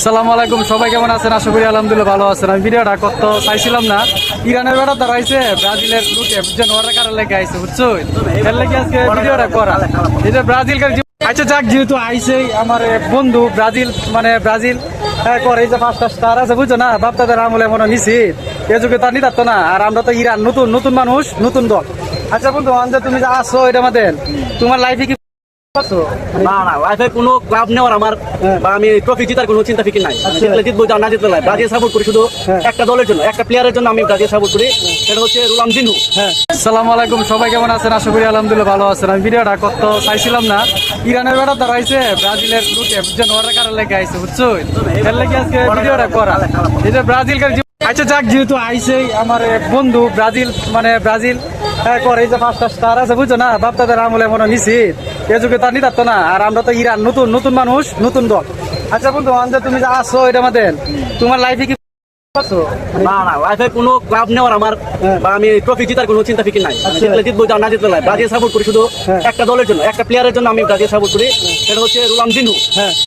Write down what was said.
আসসালামু আলাইকুম, সবাই কেমন আছেন? আশা করি আলহামদুলিল্লাহ ভালো আছেন। আমি ভিডিওটা করতে চাইছিলাম না, ইরানের বেড়া তারা আইছে ব্রাজিলের লুটে বুঝছেন, ওরা কারণ লেগে আইছে বুঝছো, এর লেগে আজকে ভিডিওটা করা। এই যে ব্রাজিল আচ্ছা যাক, যেহেতু আইছে আমার এক বন্ধু ব্রাজিল ব্রাজিল করে, এই যে 5টা স্টার আছে বুঝছো না, বাপদাদের আমলে এখনো নিশ্চিত এ যুগে তার নিতারতো না। আর আমরা তো ইরান নতুন নতুন মানুষ, নতুন দল। আচ্ছা বন্ধু, তুমি যে আসো এটা আমাদের তোমার লাইফে কি না না ওয়াইফাই কোনো ক্লাব নেওয়ার আমার বা আমি ট্রফি জিতার কোনো চিন্তা ফিকির নাই। জিতলে জিতবো, না জিতলে নাই। ব্রাজিল সাপোর্ট করি শুধু একটা দলের জন্য, একটা প্লেয়ারের জন্য আমি ব্রাজিল সাপোর্ট করি, সেটা হচ্ছে রোনালদিনহো। আসসালামু আলাইকুম, সবাই কেমন আছেন? আশা করি আলহামদুলিল্লাহ ভালো আছেন। আমি ভিডিওটা করতে চাইছিলাম না, ইরানের বেড়া তারা আইছে ব্রাজিলের লুটে বুঝছেন, ওরা কারণ লেগে আইছে বুঝছো, এর লেগে আজকে ভিডিওটা করা। এই যে ব্রাজিল আচ্ছা যাক, যেহেতু আইছে আমার এক বন্ধু ব্রাজিল ব্রাজিল করে, এই যে 5টা স্টার আছে বুঝছো না, বাপদাদের আমলে এখনো নিশ্চিত এ যুগে তার নিতারতো না। আর আমরা তো ইরান নতুন নতুন মানুষ, নতুন দল। আচ্ছা বন্ধু, তুমি যে আসো এটা আমাদের তোমার লাইফে কি না না ওয়াইফাই কোনো ক্লাব নেওয়ার আমার বা আমি ট্রফি জিতার কোনো চিন্তা ফিকির নাই। জিতলে জিতবো, না জিতলে নাই। ব্রাজিল সাপোর্ট করি শুধু একটা দলের জন্য, একটা প্লেয়ারের জন্য আমি ব্রাজিল সাপোর্ট করি, সেটা হচ্ছে রোনালদিনহো।